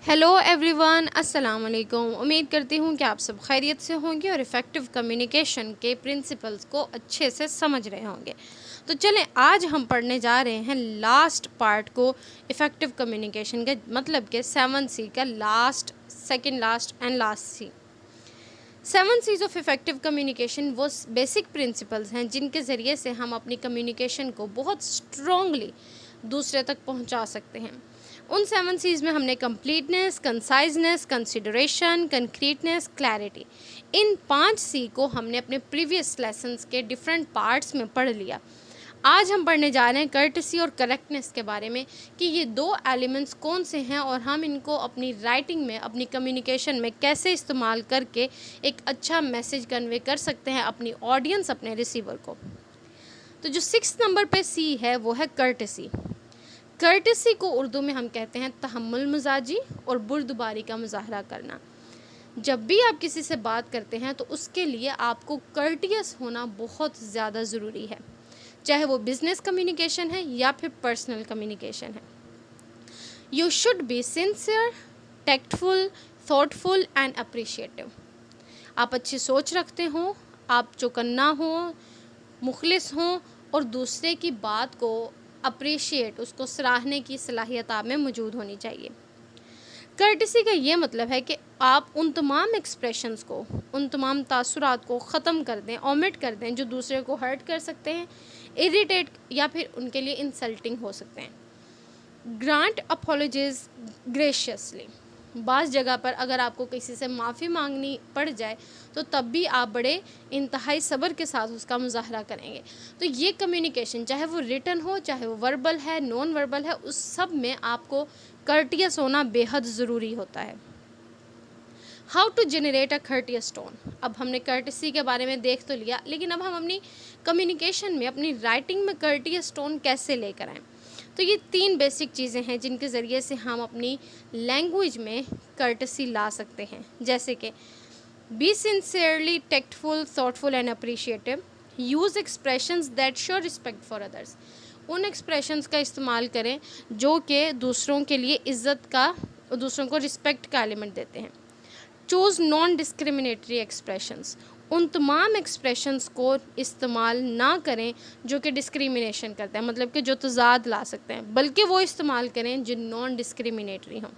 Hello everyone, अस्सलाम वालेकुम। उम्मीद करती हूँ कि आप सब खैरियत से होंगे और इफ़ेक्टिव कम्युनिकेशन के प्रिंसिपल्स को अच्छे से समझ रहे होंगे। तो चलें, आज हम पढ़ने जा रहे हैं लास्ट पार्ट को, इफ़ेक्टिव कम्युनिकेशन के मतलब के 7C का last, second last and last C. 7 C's of effective communication वो बेसिक प्रिंसिपल्स हैं जिनके ज़रिए से हम अपनी कम्युनिकेशन को बहुत स्ट्रॉन्गली दूसरे तक पहुंचा सकते हैं। उन 7 C's में हमने completeness, conciseness, consideration, concreteness, clarity, इन 5 C को हमने अपने प्रीवियस लेसन्स के डिफरेंट पार्ट्स में पढ़ लिया। आज हम पढ़ने जा रहे हैं कर्टसी और करेक्टनेस के बारे में कि ये दो एलिमेंट्स कौन से हैं और हम इनको अपनी राइटिंग में, अपनी कम्युनिकेशन में कैसे इस्तेमाल करके एक अच्छा मैसेज कन्वे कर सकते हैं अपनी ऑडियंस, अपने रिसीवर को। तो जो 6 नंबर पे सी है वो है कर्टसी। कर्टसी को उर्दू में हम कहते हैं तहम्मुल मिजाजी और बुर्दबारी का मुजाहरा करना। जब भी आप किसी से बात करते हैं तो उसके लिए आपको कर्टियस होना बहुत ज़्यादा ज़रूरी है, चाहे वो बिज़नेस कम्युनिकेशन है या फिर पर्सनल कम्युनिकेशन है। You should be sincere, tactful, thoughtful and appreciative. आप अच्छी सोच रखते हों, आप चौकन्ना हों, मुखलिस हों और दूसरे की बात को अप्रिशिएट, उसको सराहने की सलाहियत आप में मौजूद होनी चाहिए। कर्टसी का ये मतलब है कि आप उन तमाम एक्सप्रेशंस को, उन तमाम तासुरात को ख़त्म कर दें, ओमिट कर दें जो दूसरे को हर्ट कर सकते हैं, इरिटेट या फिर उनके लिए इंसल्टिंग हो सकते हैं। Grant apologies graciously. बाज़ जगह पर अगर आपको किसी से माफ़ी मांगनी पड़ जाए तो तब भी आप बड़े इंतहाई सब्र के साथ उसका मुजाहरा करेंगे। तो ये कम्युनिकेशन, चाहे वो रिटन हो, चाहे वो वर्बल है, नॉन वर्बल है, उस सब में आपको कर्टियस होना बेहद ज़रूरी होता है। How to generate a courteous tone. अब हमने कर्टिसी के बारे में देख तो लिया, लेकिन अब हम अपनी कम्युनिकेशन में, अपनी राइटिंग में कर्टियस टोन कैसे लेकर आएँ। तो ये 3 बेसिक चीज़ें हैं जिनके ज़रिए से हम अपनी लैंग्वेज में कर्टसी ला सकते हैं। जैसे कि be sincerely tactful, thoughtful and appreciative. Use expressions that show respect for others. उन एक्सप्रेशंस का इस्तेमाल करें जो कि दूसरों के लिए इज़्ज़त का, दूसरों को रिस्पेक्ट का एलिमेंट देते हैं। Choose non discriminatory expressions. उन तमाम एक्सप्रेशंस को इस्तेमाल ना करें जो कि डिस्क्रिमिनेशन करते हैं, मतलब कि जो तज़ाद ला सकते हैं, बल्कि वो इस्तेमाल करें जो नॉन डिस्क्रिमिनेटरी हों।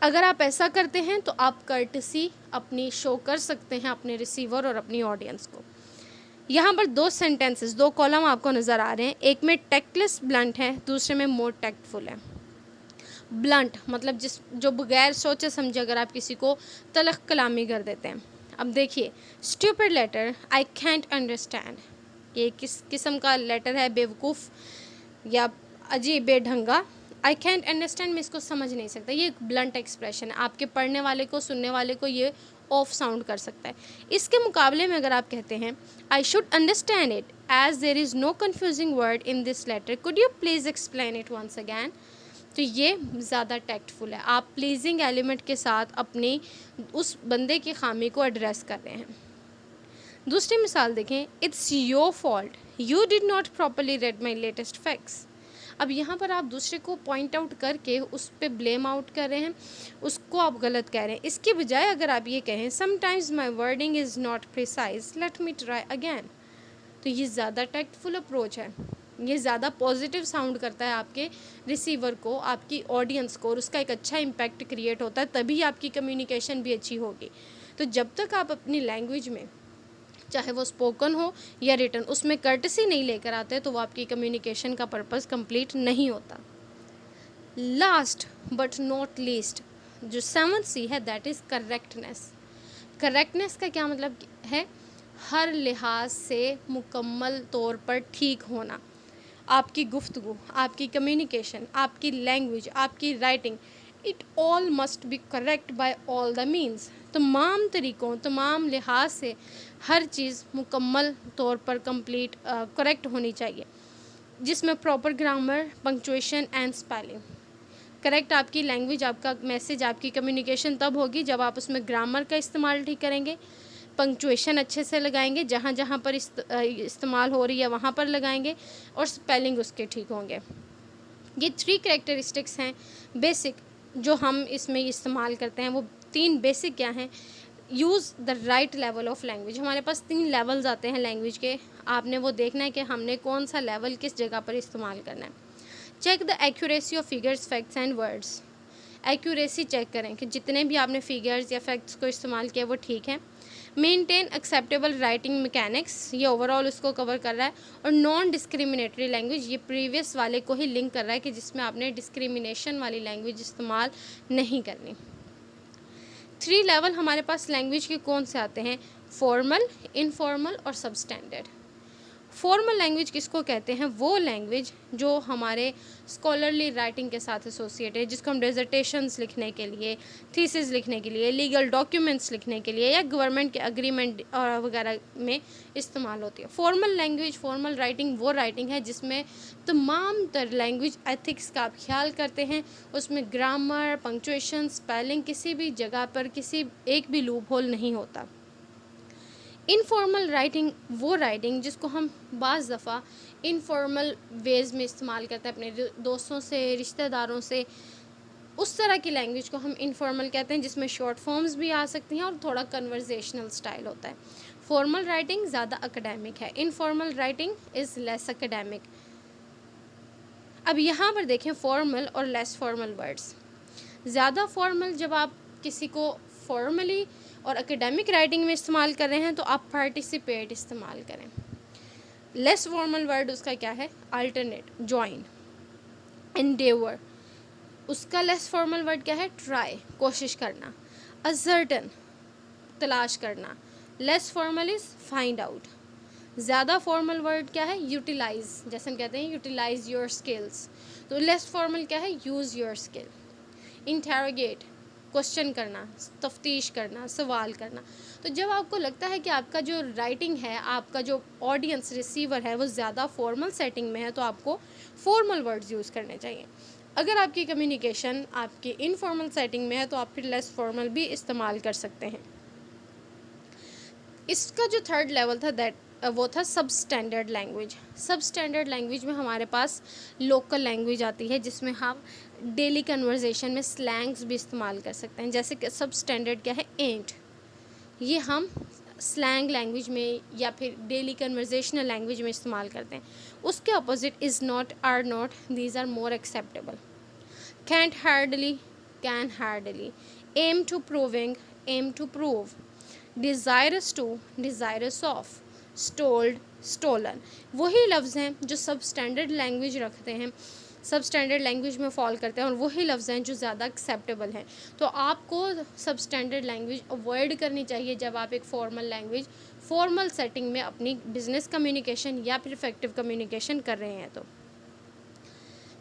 अगर आप ऐसा करते हैं तो आप कर्टसी अपनी शो कर सकते हैं अपने रिसीवर और अपनी ऑडियंस को। यहाँ पर 2 सेंटेंसेस, 2 कॉलम आपको नज़र आ रहे हैं। एक में टेक्टलेस ब्लंट है, दूसरे में मोर टेक्टफुल है। ब्लंट मतलब जो बगैर सोचे समझे अगर आप किसी को तलख कलामी कर देते हैं। अब देखिए, stupid letter, I can't understand, ये किस किस्म का लेटर है, बेवकूफ़ या अजीब, बेढंगा। आई कैंट अंडरस्टैंड, मैं इसको समझ नहीं सकता, ये एक ब्लंट एक्सप्रेशन है। आपके पढ़ने वाले को, सुनने वाले को ये ऑफ साउंड कर सकता है। इसके मुकाबले में अगर आप कहते हैं I should understand it as there is no confusing word in this letter, could you please explain it once again, तो ये ज़्यादा टैक्टफुल है। आप प्लीजिंग एलिमेंट के साथ अपनी उस बंदे की खामी को एड्रेस कर रहे हैं। दूसरी मिसाल देखें, it's your fault, you did not properly red my latest facts. अब यहाँ पर आप दूसरे को पॉइंट आउट करके उस पर ब्लेम आउट कर रहे हैं, उसको आप गलत कह रहे हैं। इसके बजाय अगर आप ये कहें sometimes my wording is not precise, let me try again, तो ये ज़्यादा टैक्टफुल अप्रोच है। ये ज़्यादा पॉजिटिव साउंड करता है आपके रिसीवर को, आपकी ऑडियंस को, और उसका एक अच्छा इम्पैक्ट क्रिएट होता है, तभी आपकी कम्युनिकेशन भी अच्छी होगी। तो जब तक आप अपनी लैंग्वेज में, चाहे वो स्पोकन हो या रिटन, उसमें कर्टसी नहीं लेकर आते तो वो आपकी कम्युनिकेशन का पर्पस कंप्लीट नहीं होता। लास्ट बट नॉट लीस्ट, जो 7C है, दैट इज़ करेक्टनेस। करेक्टनेस का क्या मतलब है? हर लिहाज से मुकम्मल तौर पर ठीक होना। आपकी गुफ्तगू, आपकी कम्युनिकेशन, आपकी लैंग्वेज, आपकी writing, it all must be correct by all the means. तमाम तरीक़ों, तमाम लिहाज से हर चीज़ मुकम्मल तौर पर कंप्लीट करेक्ट होनी चाहिए, जिसमें proper grammar, punctuation and spelling. Correct आपकी लैंग्वेज, आपका मैसेज, आपकी कम्युनिकेशन तब होगी जब आप उसमें ग्रामर का इस्तेमाल ठीक करेंगे, पंक्चुएशन अच्छे से लगाएंगे, जहाँ जहाँ पर इस्तेमाल हो रही है वहाँ पर लगाएंगे, और स्पेलिंग उसके ठीक होंगे। ये 3 कैरेक्टरिस्टिक्स हैं बेसिक जो हम इसमें इस्तेमाल करते हैं वो 3 बेसिक क्या हैं? Use the right level of language. हमारे पास 3 लेवल्स आते हैं लैंग्वेज के, आपने वो देखना है कि हमने कौन सा लेवल किस जगह पर इस्तेमाल करना है। Check the accuracy of figures, facts and words. Accuracy check करें कि जितने भी आपने फिगर्स या फैक्ट्स को इस्तेमाल किया वो ठीक है। मेंटेन एक्सेप्टेबल राइटिंग मैकेनिक्स, ये ओवरऑल उसको कवर कर रहा है। और नॉन डिस्क्रिमिनेटरी लैंग्वेज, ये प्रीवियस वाले को ही लिंक कर रहा है कि जिसमें आपने डिस्क्रिमिनेशन वाली लैंग्वेज इस्तेमाल नहीं करनी। 3 लेवल हमारे पास लैंग्वेज के कौन से आते हैं? फॉर्मल, इनफॉर्मल और सबस्टैंडर्ड। फॉर्मल लैंग्वेज किसको कहते हैं? वो लैंग्वेज जो हमारे स्कॉलरली राइटिंग के साथ एसोसिएटेड है, जिसको हम डिसर्टेशंस लिखने के लिए, थीसिस लिखने के लिए, लीगल डॉक्यूमेंट्स लिखने के लिए या गवर्नमेंट के एग्रीमेंट वगैरह में इस्तेमाल होती है। फॉर्मल लैंग्वेज, फॉर्मल राइटिंग वो राइटिंग है जिसमें तमाम तर लैंग्वेज एथिक्स का आप ख्याल करते हैं। उसमें ग्रामर, पंक्चुएशन, स्पेलिंग, किसी भी जगह पर किसी एक भी लूप होल नहीं होता। इनफॉर्मल राइटिंग वो राइटिंग जिसको हम बाज़ दफ़ा इनफॉर्मल वेज़ में इस्तेमाल करते हैं अपने दोस्तों से, रिश्तेदारों से। उस तरह की लैंग्वेज को हम इनफॉर्मल कहते हैं, जिसमें शॉर्ट फॉर्म्स भी आ सकती हैं और थोड़ा कन्वर्सेशनल स्टाइल होता है। फॉर्मल राइटिंग ज़्यादा एकेडमिक है, informal writing is less academic. अब यहाँ पर देखें फॉर्मल और लेस फॉर्मल वर्ड्स। ज़्यादा फॉर्मल जब आप किसी को फॉर्मली और एकेडमिक राइटिंग में इस्तेमाल कर रहे हैं तो आप पार्टिसिपेट इस्तेमाल करें। लेस फॉर्मल वर्ड उसका क्या है? Alternate, join, Endeavour. उसका लेस फॉर्मल वर्ड क्या है? ट्राई, कोशिश करना, असर्टन, तलाश करना। Less formal is find out. ज़्यादा फॉर्मल वर्ड क्या है? यूटिलाइज, जैसे हम कहते हैं यूटिलाइज योर स्किल्स। तो लेस फॉर्मल क्या है? Use your skill. Interrogate, question करना, तफ्तीश करना, सवाल करना। तो जब आपको लगता है कि आपका जो राइटिंग है, आपका जो ऑडियंस रिसीवर है वो ज़्यादा फॉर्मल सेटिंग में है, तो आपको फॉर्मल वर्ड्स यूज़ करने चाहिए। अगर आपकी कम्युनिकेशन आपकी इनफॉर्मल सेटिंग में है तो आप फिर लेस फॉर्मल भी इस्तेमाल कर सकते हैं। इसका जो थर्ड लेवल था वो था सब स्टैंडर्ड लैंग्वेज। सब स्टैंडर्ड लैंग्वेज में हमारे पास लोकल लैंग्वेज आती है, जिसमें हम डेली कन्वर्सेशन में स्लैंग्स भी इस्तेमाल कर सकते हैं। जैसे कि सब स्टैंडर्ड क्या है? एंट, ये हम स्लैंग लैंग्वेज में या फिर डेली कन्वर्सेशनल लैंग्वेज में इस्तेमाल करते हैं। उसके opposite is not, are not, these are more acceptable. Can't hardly, can hardly. Am to proving, am to prove. Desirous to, desirous of. Stoled, stolen. वही लफ्ज़ हैं जो सब स्टैंडर्ड लैंग्वेज रखते हैं, सब स्टैंडर्ड लैंग्वेज में फॉल करते हैं, और वही लफ्ज़ हैं जो ज़्यादा एक्सेप्टेबल हैं। तो आपको सब स्टैंडर्ड लैंग्वेज अवॉइड करनी चाहिए जब आप एक फॉर्मल लैंग्वेज फॉर्मल सेटिंग में अपनी बिजनेस कम्युनिकेशन या फिर इफेक्टिव कम्युनिकेशन कर रहे हैं। तो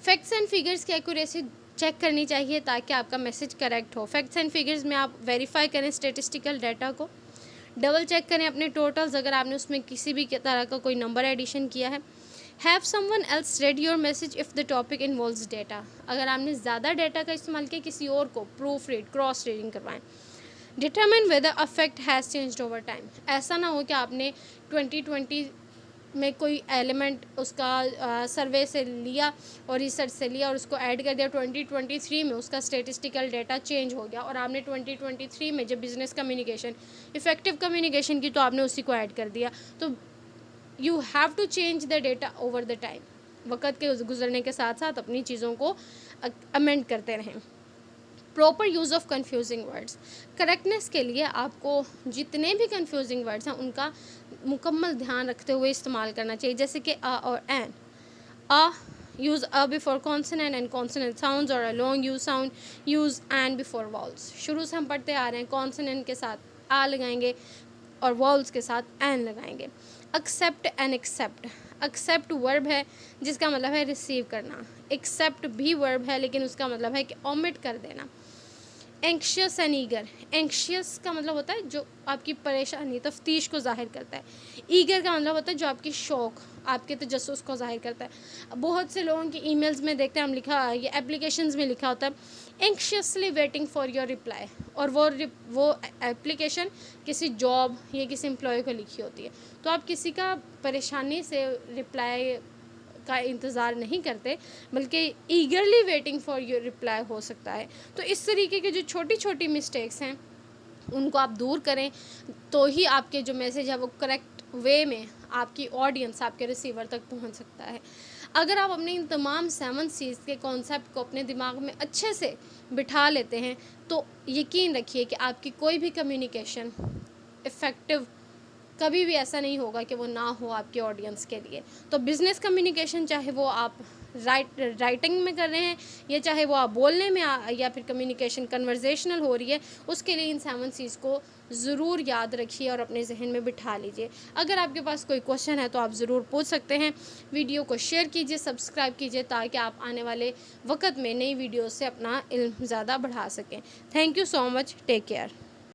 फैक्ट्स एंड फिगर्स की एक्यूरेसी चेक करनी चाहिए ताकि आपका मैसेज करेक्ट हो। फैक्ट्स एंड फिगर्स में आप वेरीफाई करें स्टेटिस्टिकल डाटा को, डबल चेक करें अपने टोटल्स अगर आपने उसमें किसी भी तरह का कोई नंबर एडिशन किया है। Have someone else read your message if the topic involves data, अगर आपने ज़्यादा डेटा का इस्तेमाल किया किसी और को प्रूफ रीड, क्रॉस रीडिंग करवाएं। Determine whether affect has changed over time, ऐसा ना हो कि आपने 2020 में कोई एलिमेंट उसका सर्वे से लिया और रिसर्च से लिया और उसको ऐड कर दिया, 2023 में उसका स्टेटिस्टिकल डेटा चेंज हो गया और आपने 2023 में जब बिज़नेस कम्युनिकेशन इफ़ेक्टिव कम्युनिकेशन की तो आपने उसी को ऐड कर दिया। तो you have to change the data over the time, वक़्त के गुजरने के साथ साथ अपनी चीज़ों को अमेंड करते रहें। Proper use of confusing words, correctness के लिए आपको जितने भी कन्फ्यूजिंग वर्ड्स हैं उनका मुकम्मल ध्यान रखते हुए इस्तेमाल करना चाहिए। जैसे कि आ और an. A, use a before consonant and consonant sounds, और a long u sound, use an before vowels. शुरू से हम पढ़ते आ रहे हैं कॉन्सोनेंट के साथ आ लगाएंगे और वॉल्स के साथ एन लगाएंगे। Except and accept, accept verb है जिसका मतलब है रिसीव करना, एक्सेप्ट भी वर्ब है लेकिन उसका मतलब है कि ओमिट कर देना। एंक्शियस एंड ईगर, एंक्शियस का मतलब होता है जो आपकी परेशानी तफ्तीश को जाहिर करता है, ईगर का मतलब होता है जो आपकी शौक़, आपके तजस्सुस को जाहिर करता है। बहुत से लोगों की ईमेल्स में देखते हैं हम लिखा, ये एप्लीकेशंस में लिखा होता है anxiously waiting for your reply, और वो एप्लीकेशन किसी जॉब या किसी एम्प्लॉय को लिखी होती है। तो आप किसी का परेशानी से रिप्लाई का इंतज़ार नहीं करते, बल्कि ईगरली वेटिंग फॉर योर रिप्लाई हो सकता है। तो इस तरीके की जो छोटी छोटी मिस्टेक्स हैं उनको आप दूर करें, तो ही आपके जो मैसेज है वो करेक्ट वे में आपकी ऑडियंस, आपके रिसीवर तक पहुंच सकता है। अगर आप अपने इन तमाम 7 सीज़ के कॉन्सेप्ट को अपने दिमाग में अच्छे से बिठा लेते हैं, तो यकीन रखिए कि आपकी कोई भी कम्युनिकेशन इफ़ेक्टिव कभी भी ऐसा नहीं होगा कि वो ना हो आपके ऑडियंस के लिए। तो बिज़नेस कम्युनिकेशन, चाहे वो आप राइटिंग में कर रहे हैं या चाहे वो आप बोलने में या फिर कम्युनिकेशन कन्वर्सेशनल हो रही है, उसके लिए इन 7 चीज़ को ज़रूर याद रखिए और अपने जहन में बिठा लीजिए। अगर आपके पास कोई क्वेश्चन है तो आप ज़रूर पूछ सकते हैं। वीडियो को शेयर कीजिए, सब्सक्राइब कीजिए, ताकि आप आने वाले वक्त में नई वीडियो से अपना इल्म ज़्यादा बढ़ा सकें। Thank you so much, take care.